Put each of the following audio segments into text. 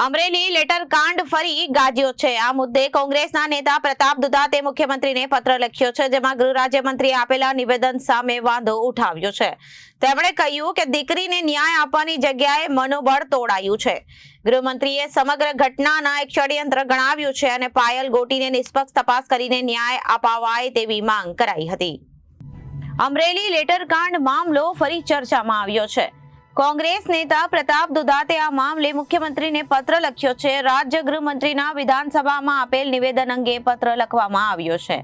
Amreli letter કાંડ ફરી ગાજ્યો છે। આ મુદ્દે કોંગ્રેસના નેતા પ્રતાપ દુધાતે મુખ્યમંત્રીને પત્ર લખ્યો છે, જેમાં ગૃહ રાજ્યમંત્રીએ આપેલા નિવેદન સામે વાંધો ઉઠાવ્યો છે। તેમણે કહ્યું કે દીકરીને ન્યાય આપવાની જગ્યાએ મનોબળ તોડાયું છે। ગૃહમંત્રીએ સમગ્ર ઘટનાના એક ષડયંત્ર ગણાવ્યું છે અને પાયલ ગોટીને નિષ્પક્ષ તપાસ કરીને ન્યાય અપાવાય તેવી માંગ કરાઈ હતી। અમરેલી લેટર કાંડ મામલો ફરી ચર્ચામાં આવ્યો છે। કોંગ્રેસ નેતા પ્રતાપ દુધાતે આ મામલે મુખ્યમંત્રીને પત્ર લખ્યો છે। રાજ્ય ગૃહમંત્રીના વિધાનસભામાં આપેલ નિવેદન અંગે પત્ર લખવામાં આવ્યો છે।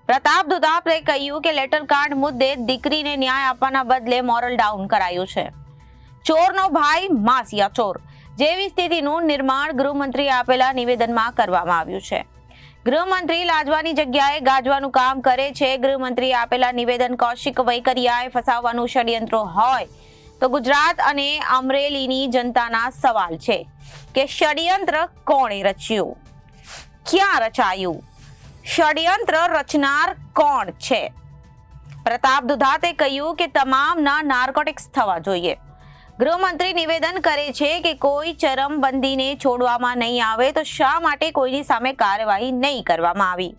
પ્રતાપ દુધાતે કહ્યું કે લેટર કાંડ મુદ્દે દીકરીને ન્યાય આપવાના બદલે મોરલ ડાઉન કરાયું છે। ચોરનો ભાઈ માસિયા ચોર જેવી સ્થિતિનું નિર્માણ ગૃહમંત્રીએ આપેલા નિવેદનમાં કરવામાં આવ્યું છે। ગૃહમંત્રી લાજવાની જગ્યાએ ગાજવાનું કામ કરે છે। ગૃહમંત્રીએ આપેલા નિવેદન કૌશિક વૈકરિયાએ ફસાવવાનું ષડયંત્ર હોય તો ગુજરાત અને અમરેલીની જનતાના સવાલ છે કે ષડયંત્ર કોણે રચ્યું, ક્યાં રચાયું, ષડયંત્ર રચનાર કોણ છે? પ્રતાપ દુધાતે કહ્યું કે તમામના નાર્કોટિક્સ થવા જોઈએ। ગૃહમંત્રી નિવેદન કરે છે કે કોઈ ચરમબંધીને છોડવામાં નહીં આવે તો શા માટે કોઈની સામે કાર્યવાહી નહીં કરવામાં આવી?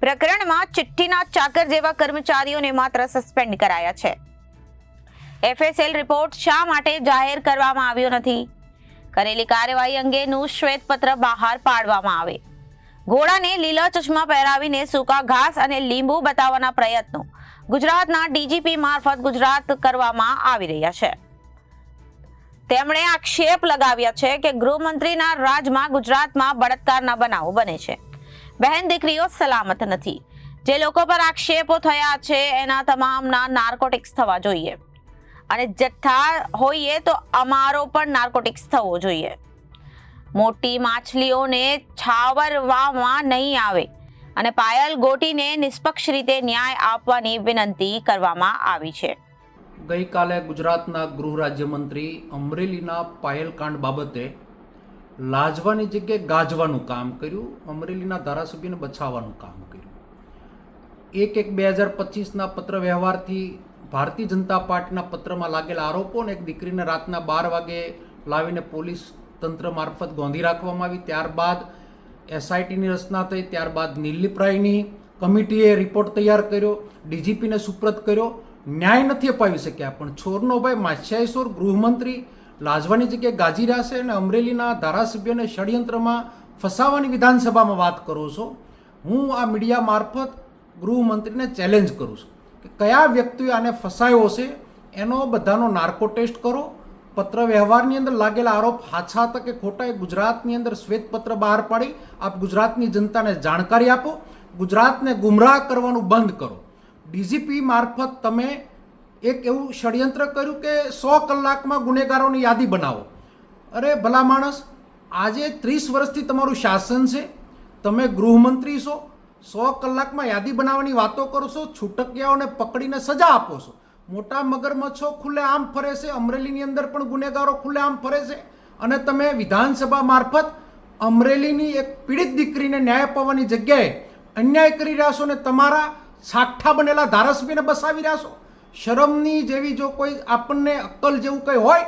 પ્રકરણમાં ચિઠ્ઠીના ચાકર જેવા કર્મચારીઓને માત્ર સસ્પેન્ડ કરાયા છે। એફએસએલ રિપોર્ટ શા માટે જાહેર કરવામાં આવ્યો નથી? કરેલી કાર્યવાહી અંગેનું શ્વેતપત્ર બહાર પાડવામાં આવે। ઘોડાને લીલા ચશ્મા પહેરાવીને સૂકા ઘાસ અને લીંબુ બતાવવાના પ્રયત્નો ગુજરાતના ડીજીપી મારફત ગુજરાત કરવામાં આવી રહ્યા છે। તેમણે આક્ષેપ લગાવ્યા છે કે ગૃહમંત્રીના રાજમાં ગુજરાતમાં બળાત્કારના બનાવો બને છે। બહેન દીકરીઓ સલામત નથી। જે લોકો પર આક્ષેપો થયા છે એના તમામના નાર્કોટિક્સ થવા જોઈએ અને જથ્થા હોઈએ તો અમારો પણ નાર્કોટિક્સ થવો જોઈએ। મોટી માછલીઓને છાવરવામાં નહીં આવે અને પાયલ ગોટીને નિષ્પક્ષ રીતે ન્યાય આપવાની વિનંતી કરવામાં આવી છે। ગઈકાલે ગુજરાતના ગૃહ રાજ્યમંત્રી અમરેલીના પાયલ કાંડ બાબતે લાજવાની જગ્યાએ ગાજવાનું કામ કર્યું, અમરેલીના ધારાસભ્યને બચાવવાનું કામ કર્યું। 1/1/2025ના પત્ર વ્યવહારથી ભારતીય જનતા પાર્ટીના પત્રમાં લાગેલા આરોપો અને એક દીકરીને રાતના 12 વાગે લાવીને પોલીસ તંત્ર મારફત ગોંધી રાખવામાં આવી। ત્યારબાદ એસઆઈટીની રચના થઈ, ત્યારબાદ નિર્લિપ્રાયની કમિટીએ રિપોર્ટ તૈયાર કર્યો, ડીજીપીને સુપ્રત કર્યો, ન્યાય નથી અપાવી શક્યા। પણ છોરનો ભાઈ માસિયા ચોર ગૃહમંત્રી લાજવાની જગ્યાએ ગાજી રહ્યા છે અને અમરેલીના ધારાસભ્યોને ષડયંત્રમાં ફસાવવાની વિધાનસભામાં વાત કરો છો। હું આ મીડિયા મારફત ગૃહમંત્રીને ચેલેન્જ કરું છું કે કયા વ્યક્તિએ આને ફસાયો છે એનો બધાનો નાર્કો ટેસ્ટ કરો। પત્ર વ્યવહારની અંદર લાગેલા આરોપ સાચા હતા કે ખોટા એ ગુજરાતની અંદર શ્વેતપત્ર બહાર પાડી આપ ગુજરાતની જનતાને જાણકારી આપો, ગુજરાતને ગુમરાહ કરવાનું બંધ કરો। ડીજીપી મારફત તમે એક એવું ષડયંત્ર કર્યું કે 100 કલાકમાં ગુનેગારોની યાદી બનાવો। અરે ભલા માણસ, આજે 30 વર્ષથી તમારું શાસન છે, તમે ગૃહમંત્રી છો, 100 કલાકમાં યાદી બનાવવાની વાતો કરો છો, છૂટકિયાઓને પકડીને સજા આપો છો। મોટા મગરમચ્છો ખુલ્લે આમ ફરે છે, અમરેલીની અંદર પણ ગુનેગારો ખુલ્લે આમ ફરે છે અને તમે વિધાનસભા મારફત અમરેલીની એક પીડિત દીકરીને ન્યાય અપાવવાની જગ્યાએ અન્યાય કરી રહ્યા છો અને તમારા સાઠા બનેલા ધારાસભ્યને બસાવી રહ્યા છો। શરમની જેવી જો કોઈ આપણને અક્કલ જેવું કંઈ હોય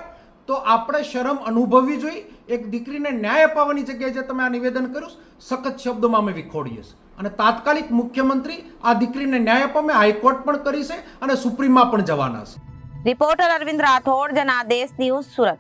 તો આપણે શરમ અનુભવવી જોઈએ। એક દીકરીને ન્યાય અપાવવાની જગ્યાએ જે તમે આ નિવેદન કર્યું સખત શબ્દોમાં અમે વિખોડીએ છીએ અને તાત્કાલિક મુખ્યમંત્રી આ દીકરીને ન્યાય અપાવે હાઈકોર્ટ પણ કરી છે અને સુપ્રીમમાં પણ જવાના છે। Reporter Arvind Rathod, Janadesh news, Surat.